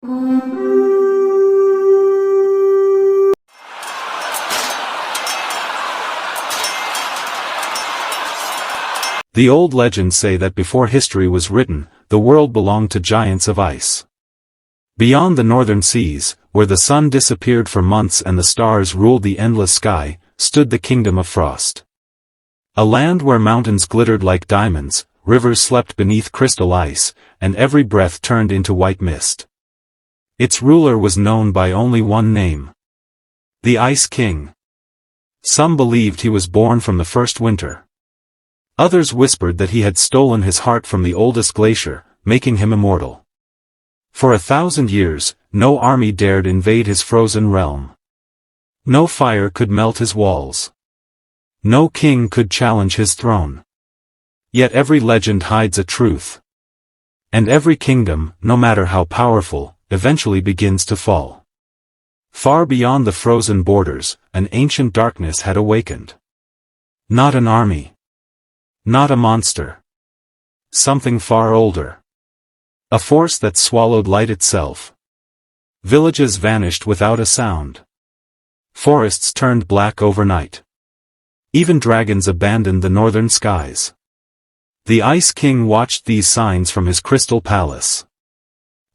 The old legends say that before history was written, the world belonged to giants of ice. Beyond the northern seas, where the sun disappeared for months and the stars ruled the endless sky, stood the kingdom of frost. A land where mountains glittered like diamonds, rivers slept beneath crystal ice, and every breath turned into white mist. Its ruler was known by only one name: the Ice King. Some believed he was born from the first winter. Others whispered that he had stolen his heart from the oldest glacier, making him immortal. For 1,000 years, no army dared invade his frozen realm. No fire could melt his walls. No king could challenge his throne. Yet every legend hides a truth. And every kingdom, no matter how powerful, eventually begins to fall. Far beyond the frozen borders, an ancient darkness had awakened. Not an army. Not a monster. Something far older. A force that swallowed light itself. Villages vanished without a sound. Forests turned black overnight. Even dragons abandoned the northern skies. The Ice King watched these signs from his crystal palace.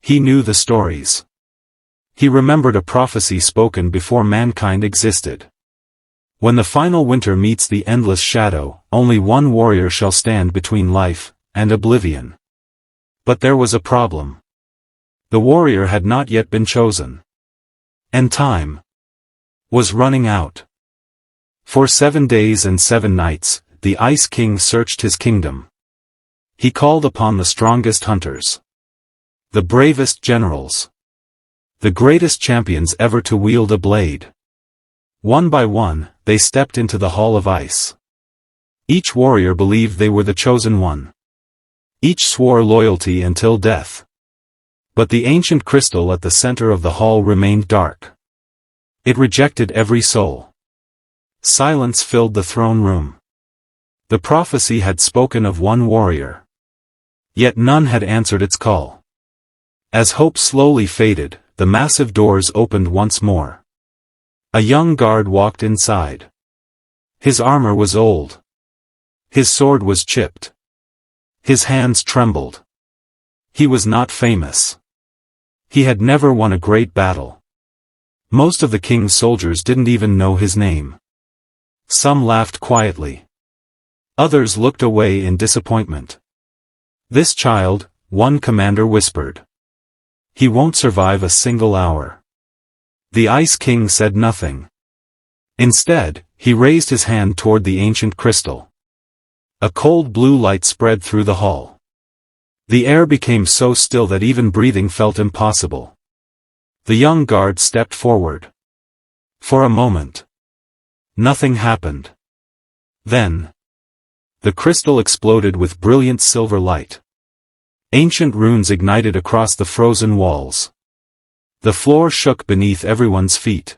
He knew the stories. He remembered a prophecy spoken before mankind existed. When the final winter meets the endless shadow, only one warrior shall stand between life and oblivion. But there was a problem. The warrior had not yet been chosen. And time was running out. For 7 days and 7 nights, the Ice King searched his kingdom. He called upon the strongest hunters, the bravest generals, the greatest champions ever to wield a blade. One by one, they stepped into the Hall of Ice. Each warrior believed they were the chosen one. Each swore loyalty until death. But the ancient crystal at the center of the hall remained dark. It rejected every soul. Silence filled the throne room. The prophecy had spoken of one warrior. Yet none had answered its call. As hope slowly faded, the massive doors opened once more. A young guard walked inside. His armor was old. His sword was chipped. His hands trembled. He was not famous. He had never won a great battle. Most of the king's soldiers didn't even know his name. Some laughed quietly. Others looked away in disappointment. "This child," one commander whispered. "He won't survive a single hour." The Ice King said nothing. Instead, he raised his hand toward the ancient crystal. A cold blue light spread through the hall. The air became so still that even breathing felt impossible. The young guard stepped forward. For a moment, nothing happened. Then, the crystal exploded with brilliant silver light. Ancient runes ignited across the frozen walls. The floor shook beneath everyone's feet.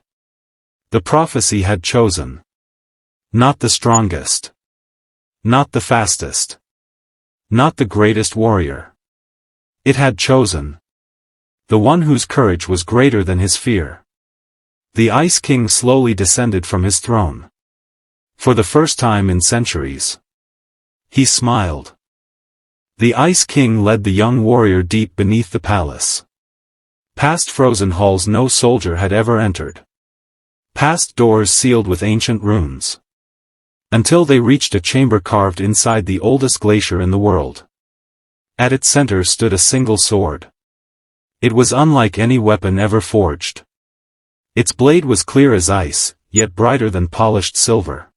The prophecy had chosen. Not the strongest. Not the fastest. Not the greatest warrior. It had chosen the one whose courage was greater than his fear. The Ice King slowly descended from his throne. For the first time in centuries, he smiled. The Ice King led the young warrior deep beneath the palace. Past frozen halls no soldier had ever entered. Past doors sealed with ancient runes. Until they reached a chamber carved inside the oldest glacier in the world. At its center stood a single sword. It was unlike any weapon ever forged. Its blade was clear as ice, yet brighter than polished silver.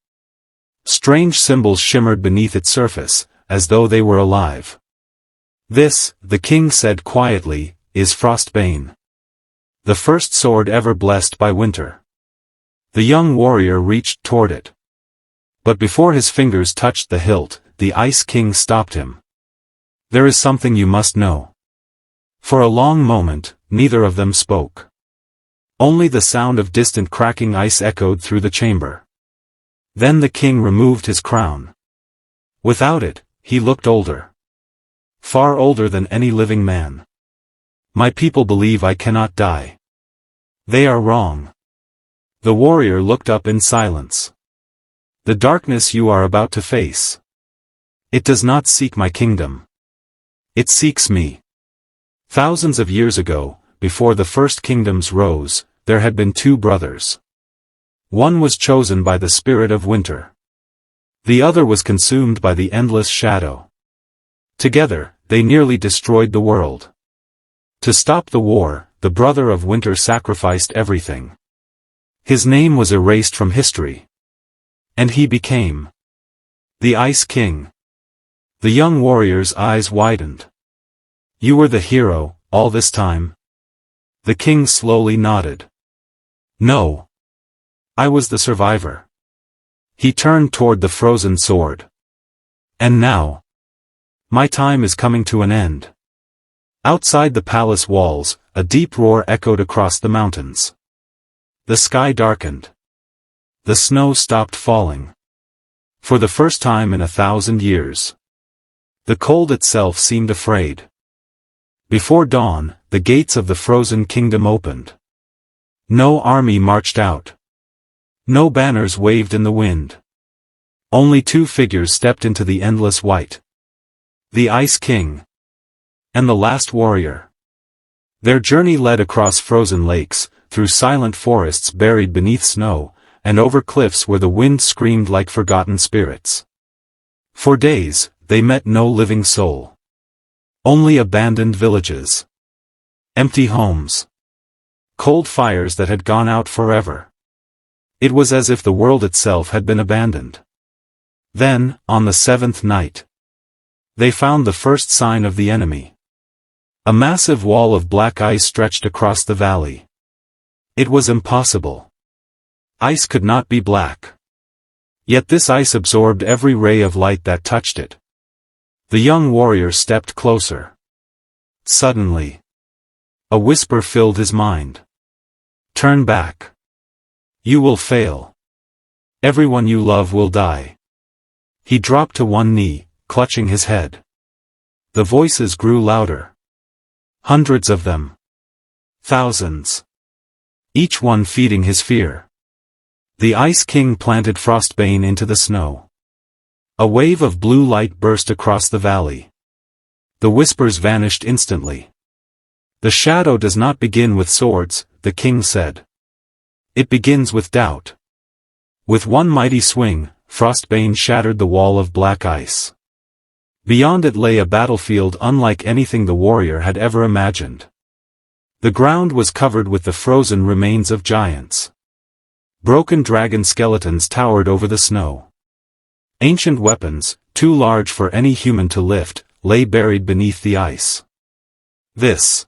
Strange symbols shimmered beneath its surface, as though they were alive. "This," the king said quietly, "is Frostbane. The first sword ever blessed by winter." The young warrior reached toward it. But before his fingers touched the hilt, the Ice King stopped him. "There is something you must know." For a long moment, neither of them spoke. Only the sound of distant cracking ice echoed through the chamber. Then the king removed his crown. Without it, he looked older. Far older than any living man. My people believe I cannot die. They are wrong. The warrior looked up in silence. The darkness you are about to face. It does not seek my kingdom. It seeks me. Thousands of years ago, before the first kingdoms rose, there had been two brothers. One was chosen by the spirit of winter. The other was consumed by the endless shadow. Together, they nearly destroyed the world. To stop the war, the brother of winter sacrificed everything. His name was erased from history. And he became the Ice King. The young warrior's eyes widened. You were the hero, all this time? The king slowly nodded. No. I was the survivor. He turned toward the frozen sword. And now? My time is coming to an end. Outside the palace walls, a deep roar echoed across the mountains. The sky darkened. The snow stopped falling. For the first time in 1,000 years. The cold itself seemed afraid. Before dawn, the gates of the frozen kingdom opened. No army marched out. No banners waved in the wind. Only two figures stepped into the endless white. The Ice King. And the last warrior. Their journey led across frozen lakes, through silent forests buried beneath snow, and over cliffs where the wind screamed like forgotten spirits. For days, they met no living soul. Only abandoned villages. Empty homes. Cold fires that had gone out forever. It was as if the world itself had been abandoned. Then, on the seventh night, they found the first sign of the enemy. A massive wall of black ice stretched across the valley. It was impossible. Ice could not be black. Yet this ice absorbed every ray of light that touched it. The young warrior stepped closer. Suddenly, a whisper filled his mind. Turn back. You will fail. Everyone you love will die. He dropped to one knee, clutching his head. The voices grew louder. Hundreds of them. Thousands. Each one feeding his fear. The Ice King planted Frostbane into the snow. A wave of blue light burst across the valley. The whispers vanished instantly. The shadow does not begin with swords, the king said. It begins with doubt. With one mighty swing, Frostbane shattered the wall of black ice. Beyond it lay a battlefield unlike anything the warrior had ever imagined. The ground was covered with the frozen remains of giants. Broken dragon skeletons towered over the snow. Ancient weapons, too large for any human to lift, lay buried beneath the ice. This,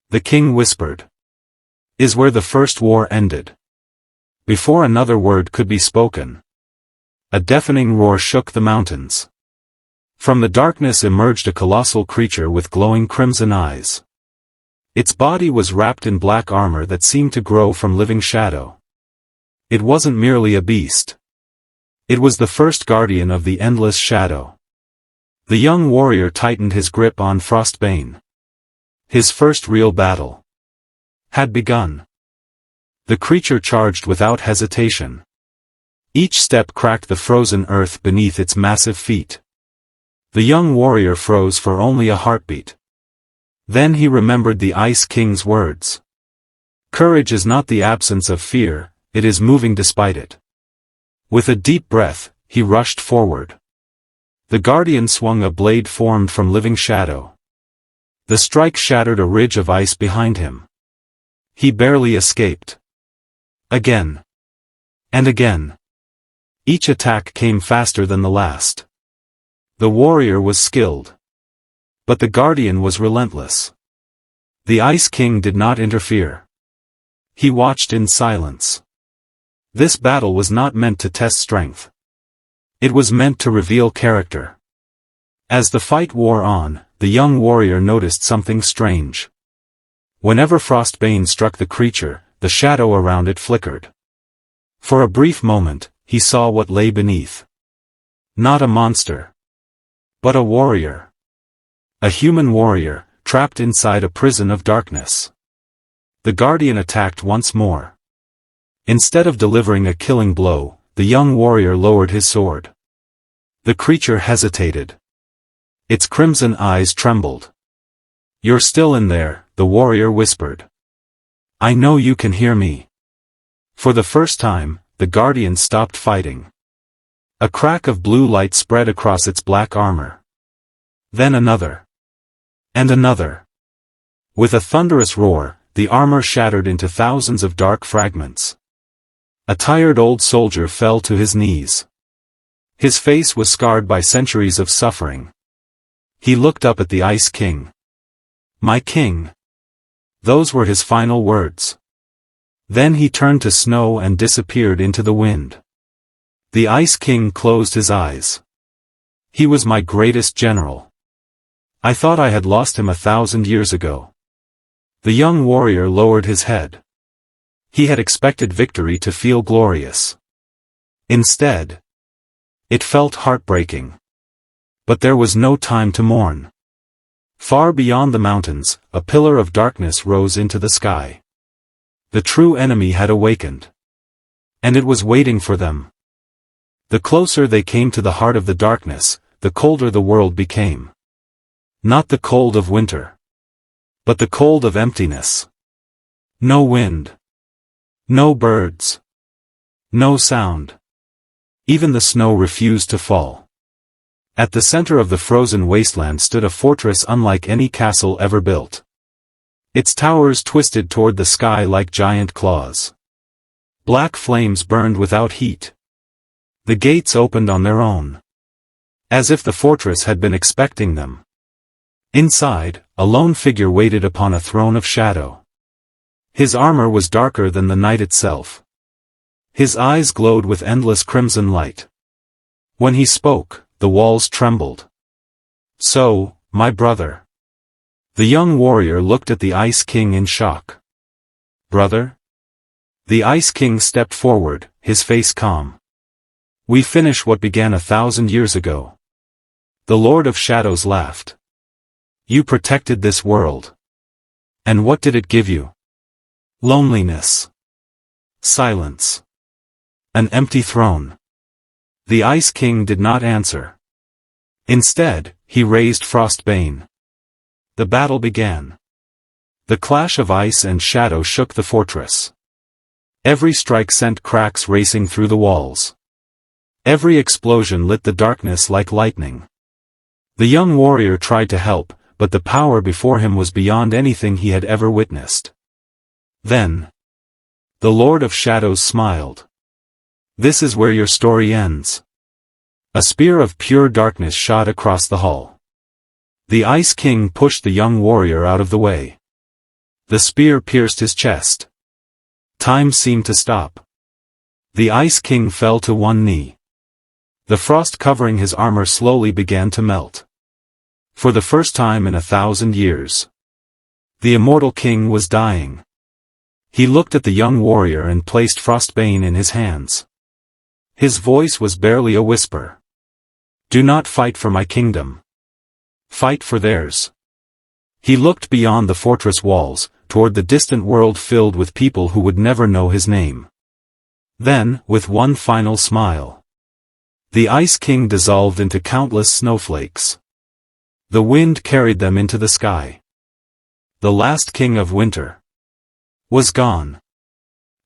the king whispered, is where the first war ended. Before another word could be spoken, a deafening roar shook the mountains. From the darkness emerged a colossal creature with glowing crimson eyes. Its body was wrapped in black armor that seemed to grow from living shadow. It wasn't merely a beast. It was the first guardian of the endless shadow. The young warrior tightened his grip on Frostbane. His first real battle had begun. The creature charged without hesitation. Each step cracked the frozen earth beneath its massive feet. The young warrior froze for only a heartbeat. Then he remembered the Ice King's words. Courage is not the absence of fear, it is moving despite it. With a deep breath, he rushed forward. The guardian swung a blade formed from living shadow. The strike shattered a ridge of ice behind him. He barely escaped. Again. And again. Each attack came faster than the last. The warrior was skilled. But the guardian was relentless. The Ice King did not interfere. He watched in silence. This battle was not meant to test strength. It was meant to reveal character. As the fight wore on, the young warrior noticed something strange. Whenever Frostbane struck the creature, the shadow around it flickered. For a brief moment, he saw what lay beneath. Not a monster, but a warrior. A human warrior, trapped inside a prison of darkness. The guardian attacked once more. Instead of delivering a killing blow, the young warrior lowered his sword. The creature hesitated. Its crimson eyes trembled. "You're still in there," the warrior whispered. "I know you can hear me." For the first time, the guardian stopped fighting. A crack of blue light spread across its black armor. Then another. And another. With a thunderous roar, the armor shattered into thousands of dark fragments. A tired old soldier fell to his knees. His face was scarred by centuries of suffering. He looked up at the Ice King. "My king." Those were his final words. Then he turned to snow and disappeared into the wind. The Ice King closed his eyes. "He was my greatest general. I thought I had lost him 1,000 years ago." The young warrior lowered his head. He had expected victory to feel glorious. Instead, it felt heartbreaking. But there was no time to mourn. Far beyond the mountains, a pillar of darkness rose into the sky. The true enemy had awakened. And it was waiting for them. The closer they came to the heart of the darkness, the colder the world became. Not the cold of winter, but the cold of emptiness. No wind. No birds. No sound. Even the snow refused to fall. At the center of the frozen wasteland stood a fortress unlike any castle ever built. Its towers twisted toward the sky like giant claws. Black flames burned without heat. The gates opened on their own. As if the fortress had been expecting them. Inside, a lone figure waited upon a throne of shadow. His armor was darker than the night itself. His eyes glowed with endless crimson light. When he spoke, the walls trembled. "So, my brother." The young warrior looked at the Ice King in shock. "Brother?" The Ice King stepped forward, his face calm. "We finish what began 1,000 years ago." The Lord of Shadows laughed. "You protected this world. And what did it give you? Loneliness. Silence. An empty throne." The Ice King did not answer. Instead, he raised Frostbane. The battle began. The clash of ice and shadow shook the fortress. Every strike sent cracks racing through the walls. Every explosion lit the darkness like lightning. The young warrior tried to help, but the power before him was beyond anything he had ever witnessed. Then, the Lord of Shadows smiled. "This is where your story ends." A spear of pure darkness shot across the hall. The Ice King pushed the young warrior out of the way. The spear pierced his chest. Time seemed to stop. The Ice King fell to one knee. The frost covering his armor slowly began to melt. For the first time in 1,000 years. The immortal king was dying. He looked at the young warrior and placed Frostbane in his hands. His voice was barely a whisper. "Do not fight for my kingdom. Fight for theirs." He looked beyond the fortress walls, toward the distant world filled with people who would never know his name. Then, with one final smile, the Ice King dissolved into countless snowflakes. The wind carried them into the sky. The last king of winter was gone.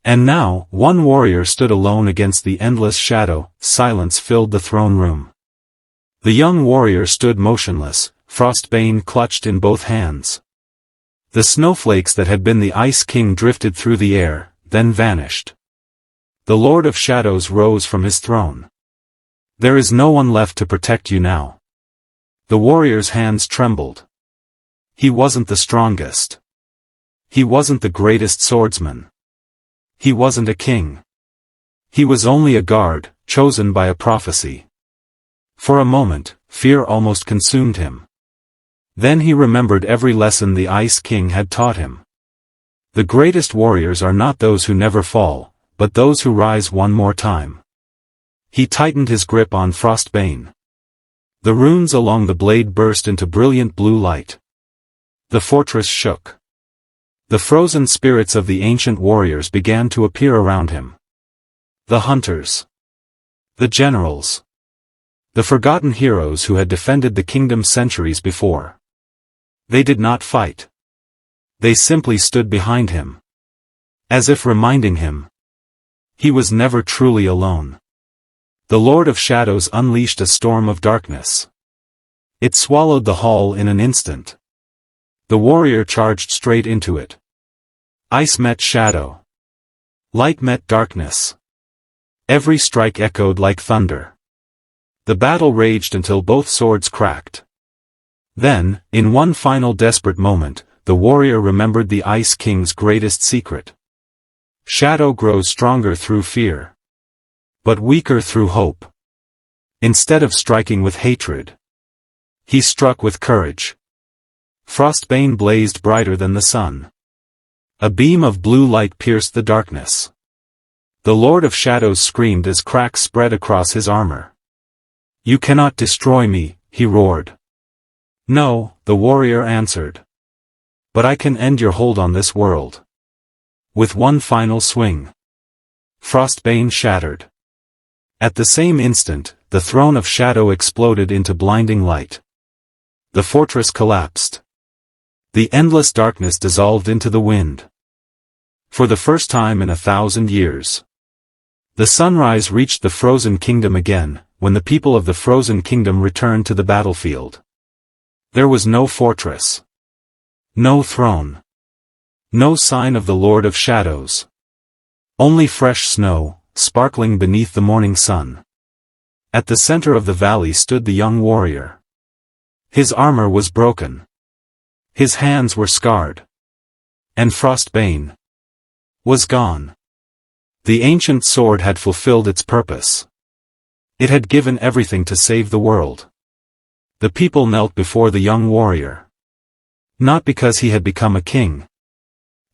And now, one warrior stood alone against the endless shadow. Silence filled the throne room. The young warrior stood motionless, Frostbane clutched in both hands. The snowflakes that had been the Ice King drifted through the air, then vanished. The Lord of Shadows rose from his throne. "There is no one left to protect you now." The warrior's hands trembled. He wasn't the strongest. He wasn't the greatest swordsman. He wasn't a king. He was only a guard, chosen by a prophecy. For a moment, fear almost consumed him. Then he remembered every lesson the Ice King had taught him. The greatest warriors are not those who never fall, but those who rise one more time. He tightened his grip on Frostbane. The runes along the blade burst into brilliant blue light. The fortress shook. The frozen spirits of the ancient warriors began to appear around him. The hunters. The generals. The forgotten heroes who had defended the kingdom centuries before. They did not fight. They simply stood behind him. As if reminding him. He was never truly alone. The Lord of Shadows unleashed a storm of darkness. It swallowed the hall in an instant. The warrior charged straight into it. Ice met shadow. Light met darkness. Every strike echoed like thunder. The battle raged until both swords cracked. Then, in one final desperate moment, the warrior remembered the Ice King's greatest secret. Shadow grows stronger through fear. But weaker through hope. Instead of striking with hatred, he struck with courage. Frostbane blazed brighter than the sun. A beam of blue light pierced the darkness. The Lord of Shadows screamed as cracks spread across his armor. "You cannot destroy me," he roared. "No," the warrior answered. "But I can end your hold on this world." With one final swing. Frostbane shattered. At the same instant, the throne of shadow exploded into blinding light. The fortress collapsed. The endless darkness dissolved into the wind. For the first time in 1,000 years. The sunrise reached the frozen kingdom again, when the people of the frozen kingdom returned to the battlefield. There was no fortress. No throne. No sign of the Lord of Shadows. Only fresh snow, sparkling beneath the morning sun. At the center of the valley stood the young warrior. His armor was broken. His hands were scarred. And Frostbane was gone. The ancient sword had fulfilled its purpose. It had given everything to save the world. The people knelt before the young warrior. Not because he had become a king.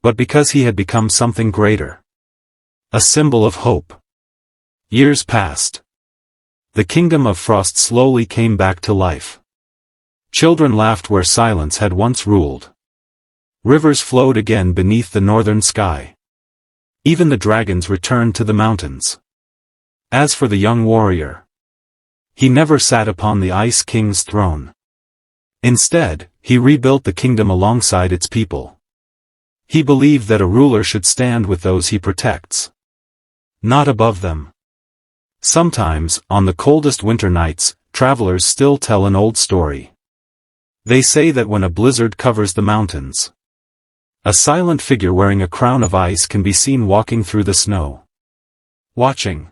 But because he had become something greater. A symbol of hope. Years passed. The kingdom of Frost slowly came back to life. Children laughed where silence had once ruled. Rivers flowed again beneath the northern sky. Even the dragons returned to the mountains. As for the young warrior, he never sat upon the Ice King's throne. Instead, he rebuilt the kingdom alongside its people. He believed that a ruler should stand with those he protects, not above them. Sometimes, on the coldest winter nights, travelers still tell an old story. They say that when a blizzard covers the mountains, a silent figure wearing a crown of ice can be seen walking through the snow. Watching.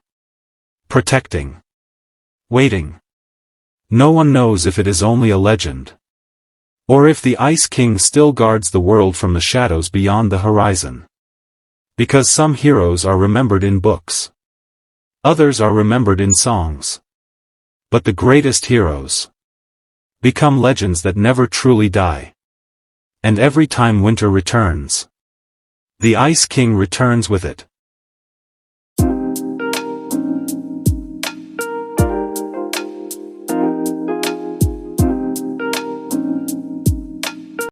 Protecting. Waiting. No one knows if it is only a legend. Or if the Ice King still guards the world from the shadows beyond the horizon. Because some heroes are remembered in books. Others are remembered in songs. But the greatest heroes become legends that never truly die. And every time winter returns, the Ice King returns with it.